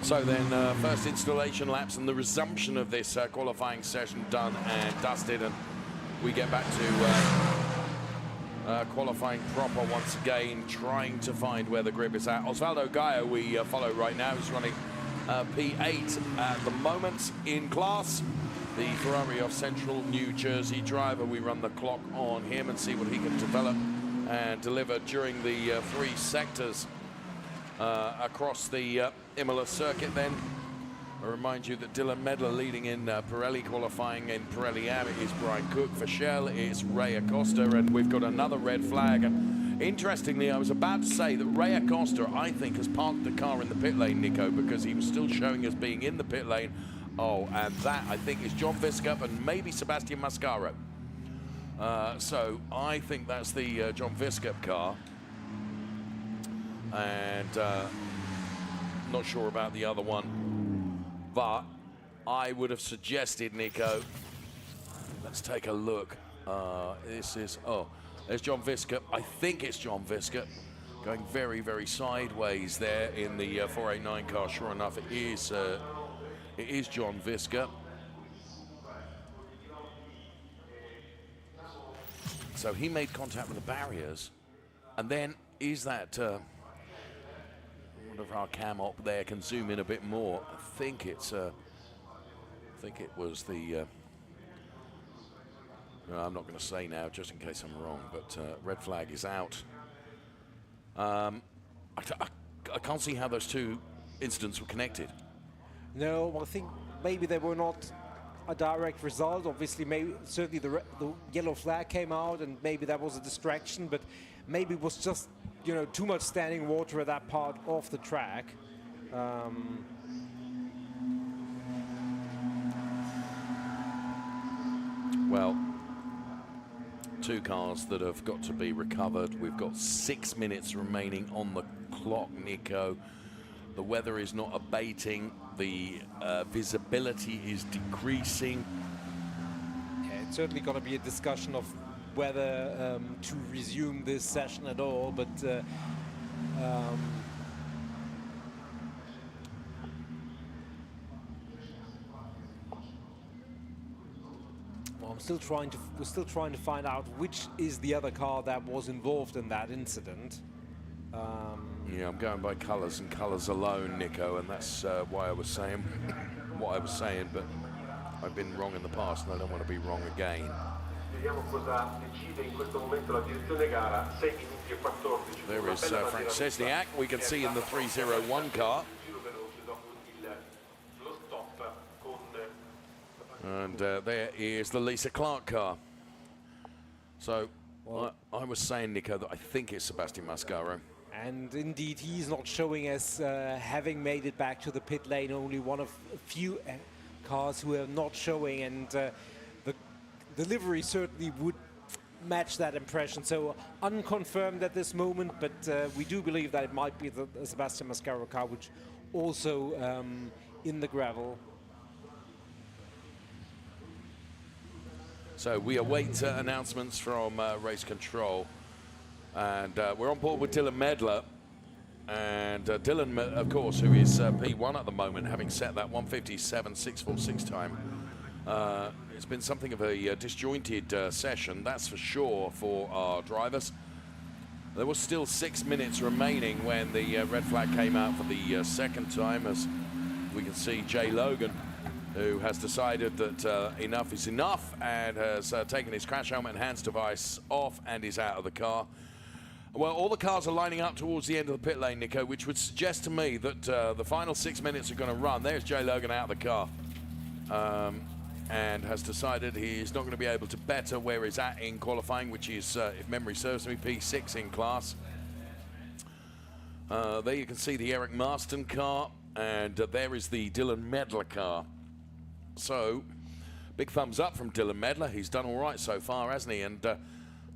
So then, first installation laps and the resumption of this qualifying session done and dusted, and we get back to qualifying proper once again, trying to find where the grip is at. Osvaldo Gaia we follow right now. He's running P8 at the moment in class. The Ferrari of Central New Jersey driver. We run the clock on him and see what he can develop and delivered during the 3 sectors across the Imola circuit then. I remind you that Dylan Medler leading in Pirelli qualifying. In Pirelli AM it is Brian Cook. For Shell it's Ray Acosta, and we've got another red flag. And interestingly, I was about to say that Ray Acosta, I think, has parked the car in the pit lane, Nico, because he was still showing us being in the pit lane. Oh, and that, I think, is John Viscup and maybe Sebastian Mascaro. So I think that's the John Viscup car. And not sure about the other one, but I would have suggested, Nico, let's take a look. This is, oh, there's John Viscup. I think it's John Viscup going very, very sideways there in the 489 car. Sure enough, it is John Viscup. So he made contact with the barriers, and then is that, I wonder if our cam op there can zoom in a bit more. I think it's, I think it was the, no, I'm not going to say now just in case I'm wrong, but red flag is out. I can't see how those two incidents were connected. No, I think maybe they were not a direct result. Obviously, maybe certainly the yellow flag came out, and maybe that was a distraction. But maybe it was just, you know, too much standing water at that part of the track. Well, 2 cars that have got to be recovered. We've got 6 minutes remaining on the clock, Nico. The weather is not abating. The visibility is decreasing. Yeah, it's certainly going to be a discussion of whether to resume this session at all, but well, we're still trying to find out which is the other car that was involved in that incident. Yeah, I'm going by colours and colours alone, Nico, and that's why I was saying what I was saying, but I've been wrong in the past and I don't want to be wrong again. There is Frank Szczesniak, we can see in the 301 car. And there is the Lisa Clark car. So well, I was saying, Nico, that I think it's Sebastian Mascaro. And indeed, he's not showing as having made it back to the pit lane. Only one of a few cars who are not showing, and the delivery certainly would match that impression. So unconfirmed at this moment, but we do believe that it might be the Sebastian Mascaro car, which also in the gravel. So we await announcements from race control. And we're on board with Dylan Medler. And Dylan, of course, who is P1 at the moment, having set that 1:57.646 time. It's been something of a disjointed session, that's for sure, for our drivers. There was still 6 minutes remaining when the red flag came out for the second time, as we can see Jay Logan, who has decided that enough is enough and has taken his crash helmet and hands device off and is out of the car. Well, all the cars are lining up towards the end of the pit lane, Nico, which would suggest to me that the final 6 minutes are going to run. There's Jay Logan out of the car and has decided he's not going to be able to better where he's at in qualifying, which is, if memory serves me, P6 in class. There you can see the Eric Marston car, and there is the Dylan Medler car. So, big thumbs up from Dylan Medler. He's done all right so far, hasn't he? And I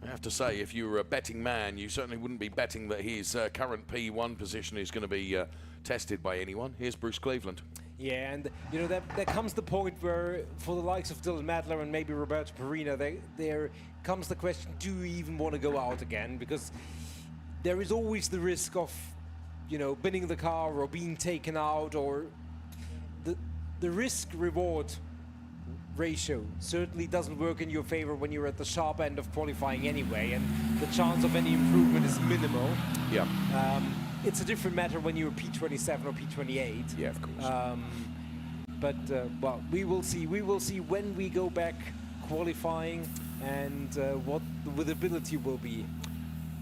have to say, if you were a betting man, you certainly wouldn't be betting that his current P1 position is going to be tested by anyone. Here's Bruce Cleveland. Yeah, and you know, there comes the point where, for the likes of Dylan Medler and maybe Roberto Perina, there comes the question, do you even want to go out again? Because there is always the risk of, you know, binning the car or being taken out, or the risk-reward ratio certainly doesn't work in your favor when you're at the sharp end of qualifying anyway, and the chance of any improvement is minimal. Yeah. It's a different matter when you're P27 or P28. Yeah, of course. But well, we will see. We will see when we go back qualifying and what the visibility will be.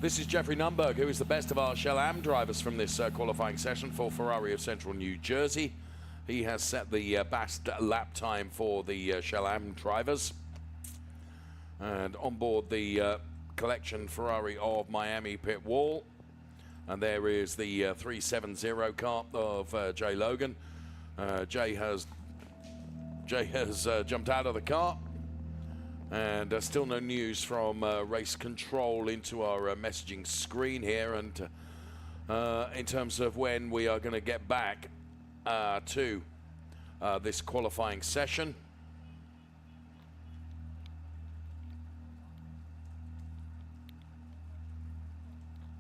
This is Jeffrey Nunberg, who is the best of our Shell Am drivers from this qualifying session for Ferrari of Central New Jersey. He has set the best lap time for the Shell Am drivers. And on board the collection Ferrari of Miami pit wall. And there is the 370 car of Jay Logan. Jay has jumped out of the car. And still no news from race control into our messaging screen here. And in terms of when we are going to get back to this qualifying session.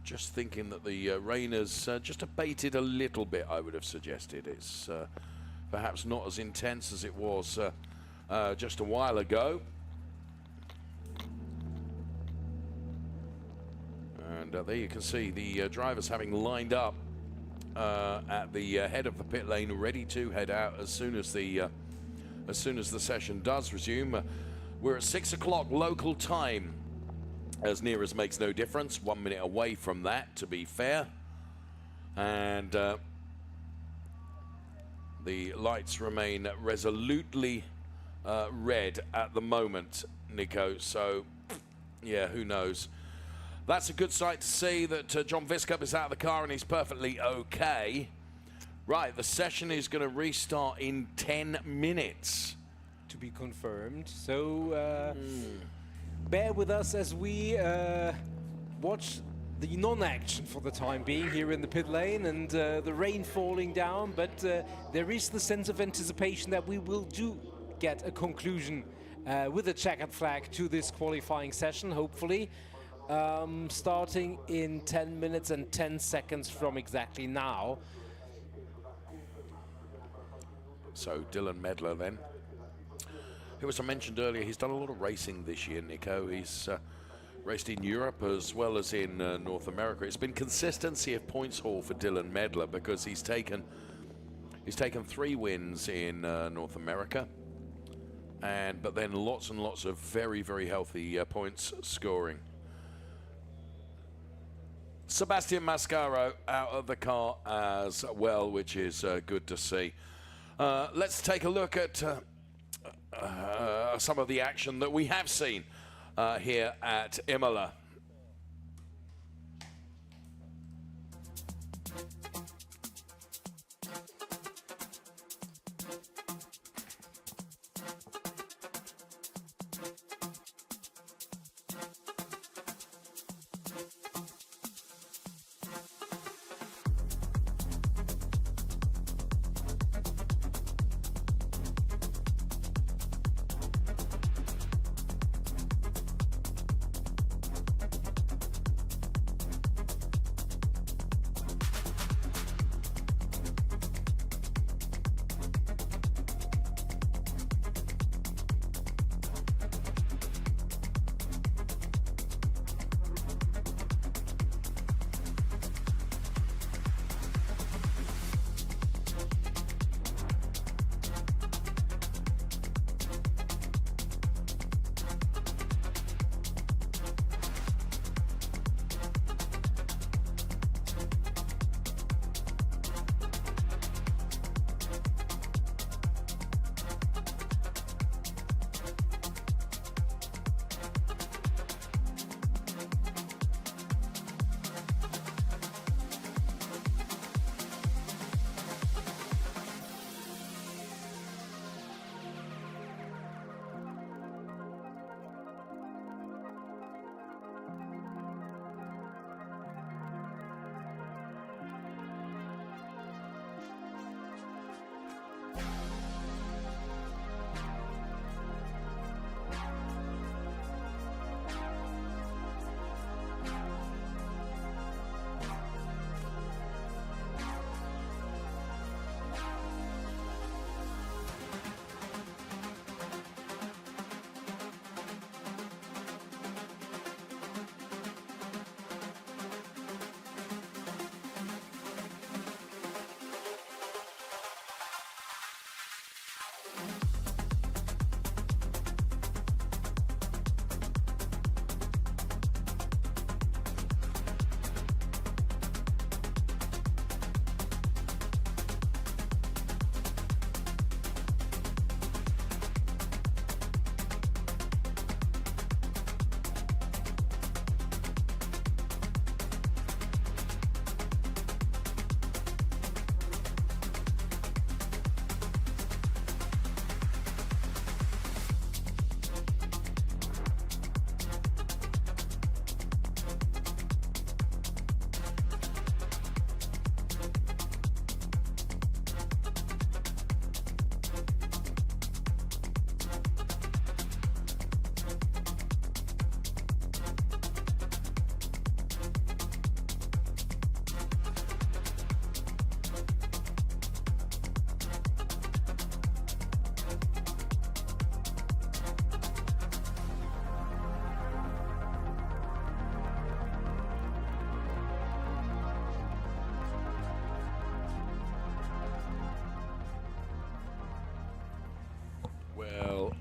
Just thinking that the rain has just abated a little bit, I would have suggested. It's perhaps not as intense as it was just a while ago. And there you can see the drivers having lined up at the head of the pit lane, ready to head out as soon as the session does resume. We're at 6 o'clock local time, as near as makes no difference. 1 minute away from that, to be fair. And the lights remain resolutely red at the moment, Nico. So, yeah, who knows? That's a good sight to see that John Viscup is out of the car and he's perfectly okay. Right, the session is going to restart in 10 minutes. To be confirmed. So, bear with us as we watch the non-action for the time being here in the pit lane, and the rain falling down, but there is the sense of anticipation that we will get a conclusion with a checkered flag to this qualifying session, hopefully. Starting in 10 minutes and 10 seconds from exactly now. So Dylan Medler then, who, as I mentioned earlier, he's done a lot of racing this year, Nico. He's raced in Europe as well as in North America. It's been consistency of points haul for Dylan Medler, because he's taken 3 wins in North America, but then lots and lots of very, very healthy points scoring. Sebastian Mascaro out of the car as well, which is good to see. Let's take a look at some of the action that we have seen here at Imola.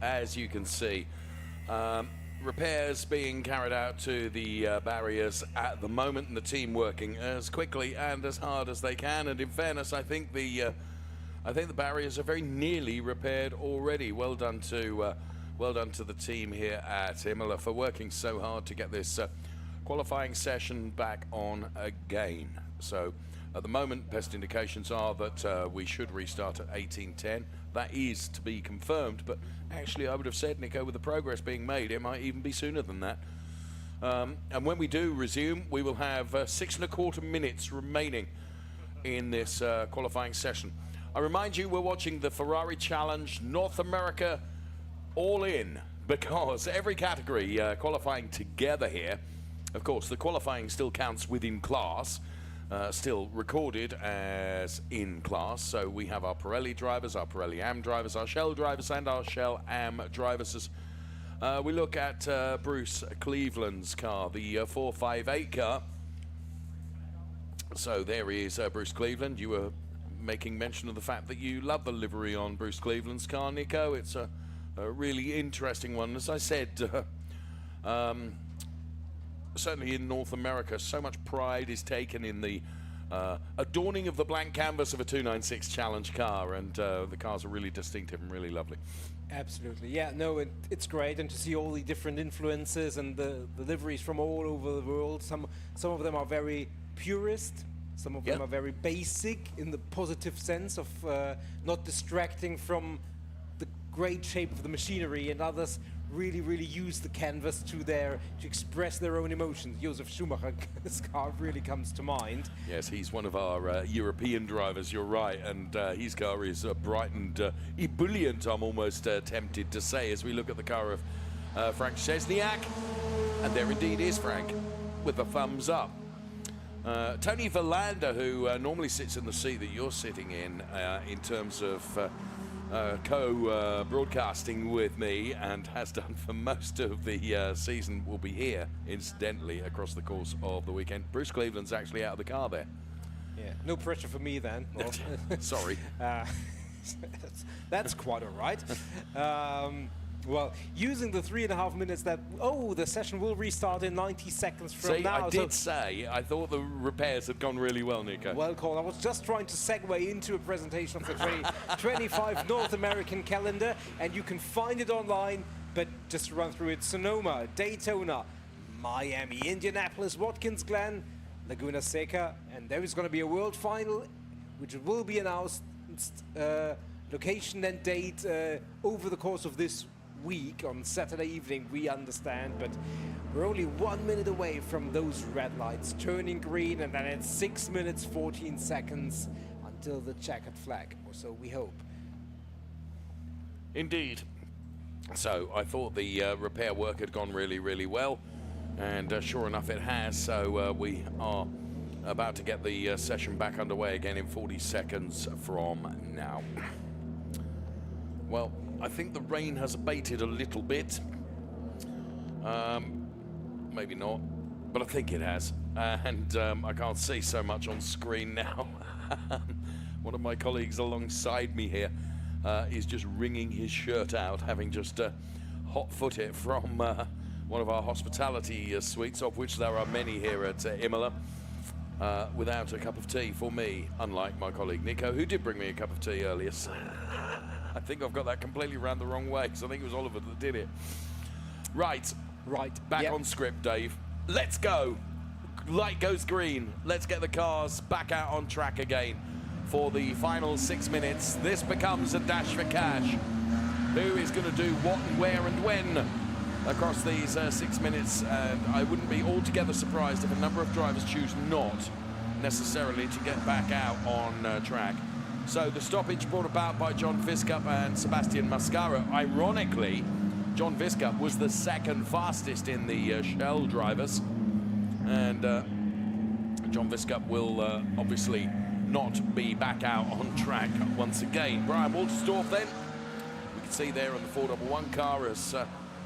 as you can see. Repairs being carried out to the barriers at the moment, and the team working as quickly and as hard as they can. And in fairness, I think the barriers are very nearly repaired already. Well done to the team here at Imola for working so hard to get this qualifying session back on again. So at the moment, best indications are that we should restart at 18:10. That is to be confirmed, but actually I would have said, Nico, with the progress being made, it might even be sooner than that. And when we do resume, we will have 6¼ minutes remaining in this qualifying session. I remind you, we're watching the Ferrari Challenge North America all in, because every category qualifying together here. Of course, the qualifying still counts within class, still recorded as in class. So we have our Pirelli drivers, our Pirelli Am drivers, our Shell drivers, and our Shell Am drivers. As we look at Bruce Cleveland's car, the 458 car. So there he is, Bruce Cleveland. You were making mention of the fact that you love the livery on Bruce Cleveland's car, Nico. It's a really interesting one. As I said, certainly in North America, so much pride is taken in the adorning of the blank canvas of a 296 Challenge car, and the cars are really distinctive and really lovely. Absolutely, yeah, no, it's great, and to see all the different influences and the liveries from all over the world. Some of them are very purist, some of them are very basic in the positive sense of not distracting from the great shape of the machinery, and others really use the canvas to express their own emotions. Josef Schumacher's car really comes to mind. Yes, he's one of our European drivers, you're right, and his car is bright and ebullient, I'm almost tempted to say, as we look at the car of Frank Szczesniak. And there indeed is Frank, with a thumbs up. Tony Verlander, who normally sits in the seat that you're sitting in terms of co-broadcasting with me, and has done for most of the season, will be here, incidentally, across the course of the weekend. Bruce Cleveland's actually out of the car there. Yeah, no pressure for me then. Well, sorry. That's quite all right. Well, using the 3.5 minutes that, the session will restart in 90 seconds from now. I did say, I thought the repairs had gone really well, Nico. Well called. I was just trying to segue into a presentation of the 2025 North American calendar, and you can find it online, but just to run through it: Sonoma, Daytona, Miami, Indianapolis, Watkins Glen, Laguna Seca, and there is going to be a world final, which will be announced, location and date over the course of this week on Saturday evening, we understand, but we're only 1 minute away from those red lights turning green, and then it's 6 minutes 14 seconds until the checkered flag, or so we hope. Indeed. So I thought the repair work had gone really well, and sure enough it has. So we are about to get the session back underway again in 40 seconds from now. Well, I think the rain has abated a little bit. Maybe not, but I think it has. And I can't see so much on screen now. One of my colleagues alongside me here is just wringing his shirt out, having just hot-foot it from one of our hospitality suites, of which there are many here at Imola, without a cup of tea for me, unlike my colleague Nico, who did bring me a cup of tea earlier. I think I've got that completely around the wrong way, because I think it was Oliver that did it. Right. Back on script, Dave. Let's go. Light goes green. Let's get the cars back out on track again for the final 6 minutes. This becomes a dash for cash. Who is going to do what and where and when across these 6 minutes? And I wouldn't be altogether surprised if a number of drivers choose not necessarily to get back out on track. So the stoppage brought about by John Viscup and Sebastian Mascara. Ironically, John Viscup was the second fastest in the Shell drivers. And John Viscup will obviously not be back out on track once again. Brian Walterstorff then, we can see there on the 411 car, as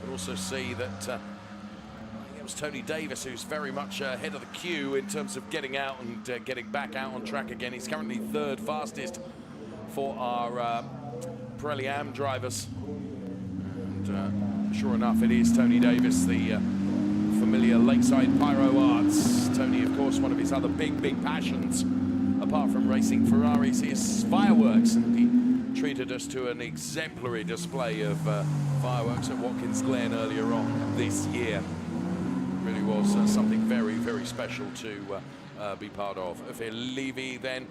we also see that I think it was Tony Davis who's very much ahead of the queue in terms of getting out and getting back out on track again. He's currently third fastest for our Pirelli Am drivers. And sure enough, it is Tony Davis, the familiar Lakeside Pyro Arts. Tony, of course, one of his other big passions, apart from racing Ferraris, is fireworks. And he treated us to an exemplary display of fireworks at Watkins Glen earlier on this year. Really was something very special to be part of. Phil Levy then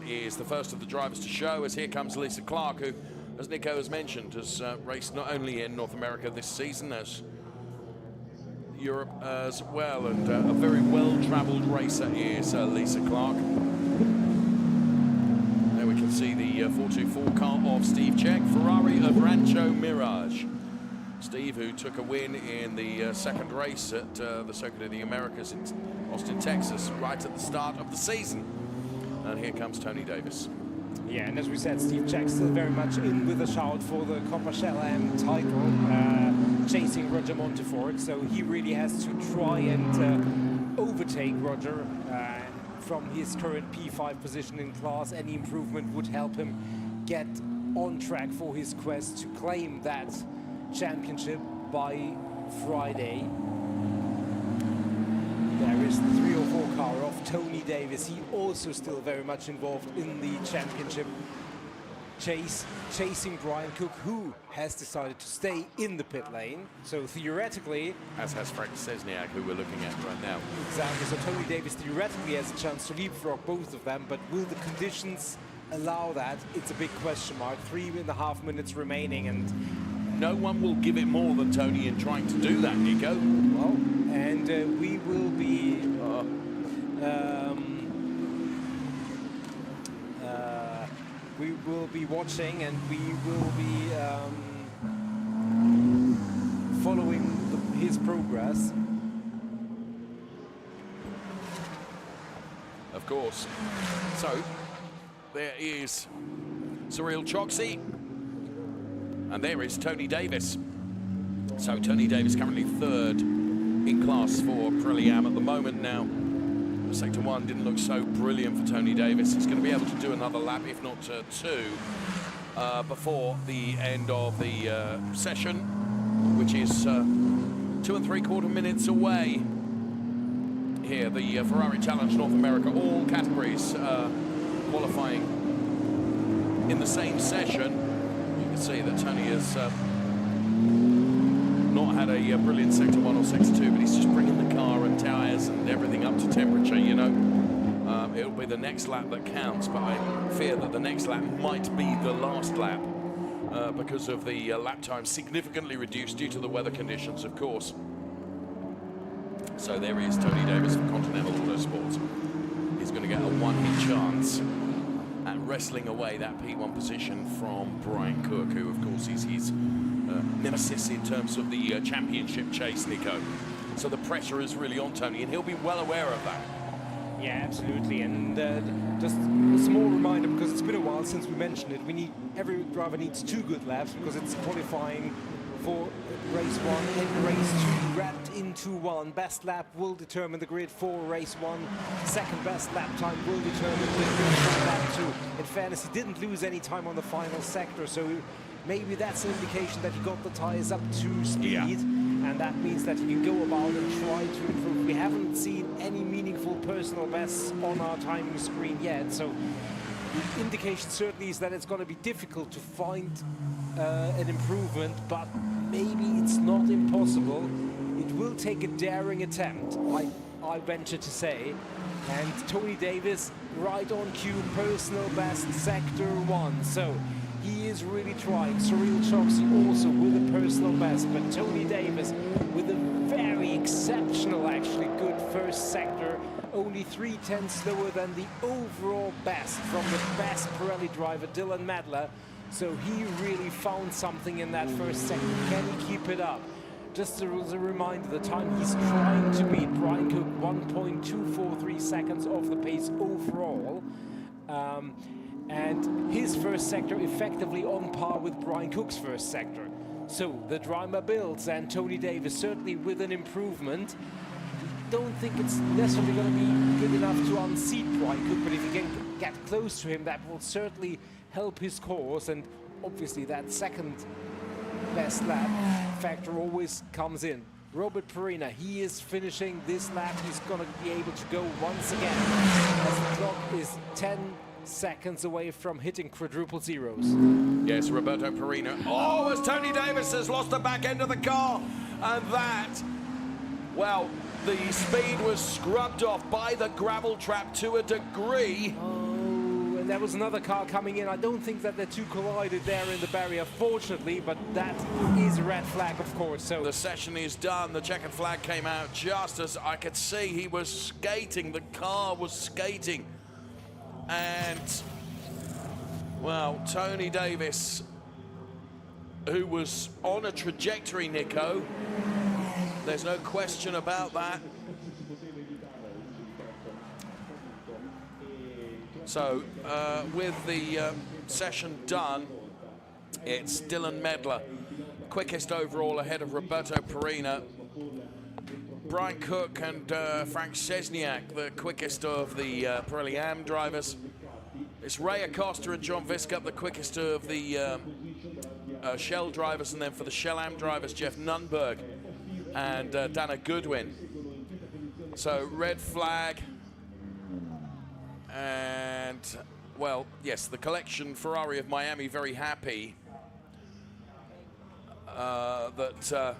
is the first of the drivers to show, as here comes Lisa Clark, who, as Nico has mentioned, has raced not only in North America this season as Europe as well, and a very well-travelled racer is Lisa Clark. There we can see the 424 car of Steve Czech, Ferrari of Rancho Mirage. Steve, who took a win in the second race at the Circuit of the Americas in Austin, Texas, right at the start of the season. And here comes Tony Davis. Yeah, and as we said, Steve Czech still very much in with a shout for the Coppa Shell-Am title, chasing Roger Montefort. So he really has to try and overtake Roger from his current P5 position in class. Any improvement would help him get on track for his quest to claim that championship by Friday. There is the 304 car of Tony Davis. He also still very much involved in the championship chase, chasing Brian Cook, who has decided to stay in the pit lane. So theoretically, as has Frank Szczesniak, who we're looking at right now. Exactly. So Tony Davis theoretically has a chance to leapfrog both of them, but will the conditions allow that? It's a big question mark. 3.5 minutes remaining, and no one will give it more than Tony in trying to do that, Nico. Well, and we will be watching, and we will be following his progress. Of course. So there is Cyril Choksi. And there is Tony Davis. So Tony Davis currently third in class for Pirelli-Am at the moment now. Sector 1 didn't look so brilliant for Tony Davis. He's going to be able to do another lap, if not two, before the end of the session, which is 2 3/4 minutes away. Here, the Ferrari Challenge North America, all categories qualifying in the same session. See that Tony has not had a brilliant Sector 1 or Sector 2, but he's just bringing the car and tyres and everything up to temperature, you know. It'll be the next lap that counts, but I fear that the next lap might be the last lap because of the lap time significantly reduced due to the weather conditions, of course. So there is Tony Davis from Continental Autosports. He's going to get a one-hit chance at wrestling away that P1 position from Brian Cook, who of course is his nemesis in terms of the championship chase, Nico. So the pressure is really on Tony, and he'll be well aware of that. Yeah, absolutely. And just a small reminder, because it's been a while since we mentioned it, every driver needs 2 good laps, because it's qualifying for race 1 and race 2 wrapped into one. Best lap will determine the grid for race 1. Second best lap time will determine the grid for lap 2. In fairness, he didn't lose any time on the final sector, so maybe that's an indication that he got the tyres up to speed. Yeah. And that means that he can go about and try to improve. We haven't seen any meaningful personal bests on our timing screen yet, so the indication certainly is that it's going to be difficult to find an improvement, but maybe it's not impossible. It will take a daring attempt, I venture to say. And Tony Davis, right on cue, personal best, Sector 1. So he is really trying. Cyril Choksi also with a personal best, but Tony Davis with a very exceptional, actually good first sector, only 3/10 slower than the overall best from the best Pirelli driver, Dylan Madler. So he really found something in that first sector. Can he keep it up? Just as a reminder, the time he's trying to beat Brian Cook, 1.243 seconds off the pace overall. And his first sector effectively on par with Brian Cook's first sector. So the driver builds, and Tony Davis certainly with an improvement. Don't think it's necessarily going to be good enough to unseat Brian Cook, but if he can get close to him, that will certainly help his cause. And obviously that second best lap factor always comes in. Robert Perina, he is finishing this lap. He's going to be able to go once again as the clock is 10 seconds away from hitting quadruple zeros. Yes, Roberto Perina. Oh, as Tony Davis has lost the back end of the car. And that, well, the speed was scrubbed off by the gravel trap to a degree. And there was another car coming in. I don't think that the two collided there in the barrier, fortunately, but that is a red flag, of course. So the session is done. The checkered flag came out just as I could see he was skating. The car was skating. And, well, Tony Davis, who was on a trajectory, Nico, there's no question about that. So, with the session done, it's Dylan Medler, quickest overall ahead of Roberto Perina. Brian Cook and Frank Szczesniak, the quickest of the Pirelli AM drivers. It's Ray Acosta and John Viscup, the quickest of the Shell drivers, and then for the Shell AM drivers, Jeff Nunberg and Dana Goodwin. So, red flag. And, well, yes, the collection Ferrari of Miami very happy that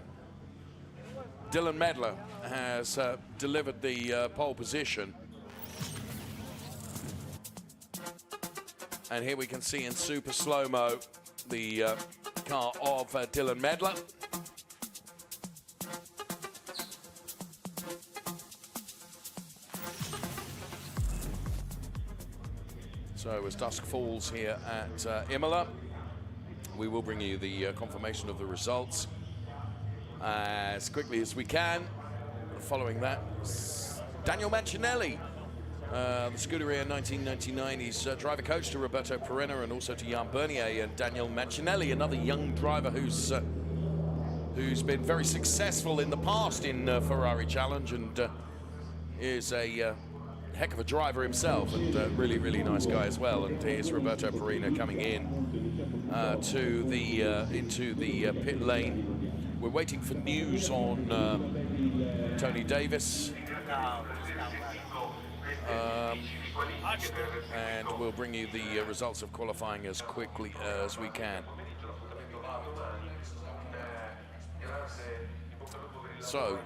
Dylan Medler has delivered the pole position. And here we can see in super slow-mo the car of Dylan Medler. So as dusk falls here at Imola, we will bring you the confirmation of the results as quickly as we can. Following that, Daniel Mancinelli, the Scuderia 1999. He's driver coach to Roberto Perina and also to Jan Bernier. And Daniel Mancinelli, another young driver who's been very successful in the past in Ferrari Challenge and is a heck of a driver himself, and really, really nice guy as well. And here's Roberto Perina coming in into the pit lane. We're waiting for news on Tony Davis. And we'll bring you the results of qualifying as quickly as we can. So,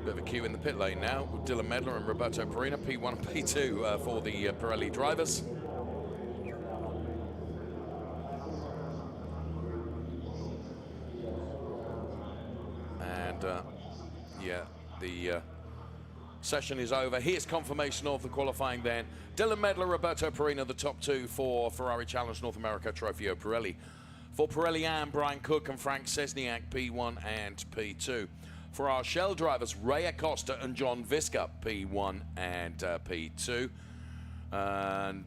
bit of a queue in the pit lane now with Dylan Medler and Roberto Perina, P1 and P2 for the Pirelli drivers. And yeah, the session is over. Here's confirmation of the qualifying then. Dylan Medler, Roberto Perina, the top two for Ferrari Challenge North America Trofeo Pirelli. For Pirelli AM, Brian Cook and Frank Szczesniak, P1 and P2. For our Shell drivers, Ray Acosta and John Viscup, P1 and P2. And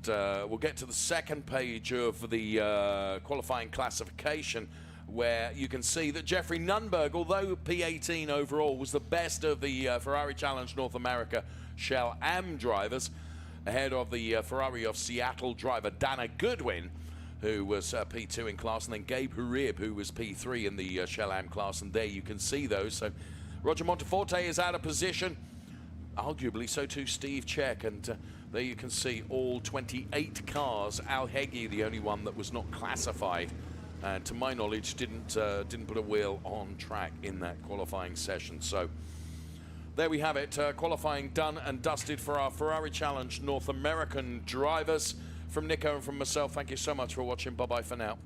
we'll get to the second page of the qualifying classification, where you can see that Jeffrey Nunberg, although P18 overall, was the best of the Ferrari Challenge North America Shell AM drivers, ahead of the Ferrari of Seattle driver Dana Goodwin, who was P2 in class, and then Gabe Hurib, who was P3 in the Shell AM class, and there you can see those. So Roger Monteforte is out of position, arguably so too Steve Check, and there you can see all 28 cars. Al Heggie, the only one that was not classified, and to my knowledge didn't put a wheel on track in that qualifying session. So there we have it, qualifying done and dusted for our Ferrari Challenge North American drivers. From Nico and from myself, thank you so much for watching. Bye-bye for now.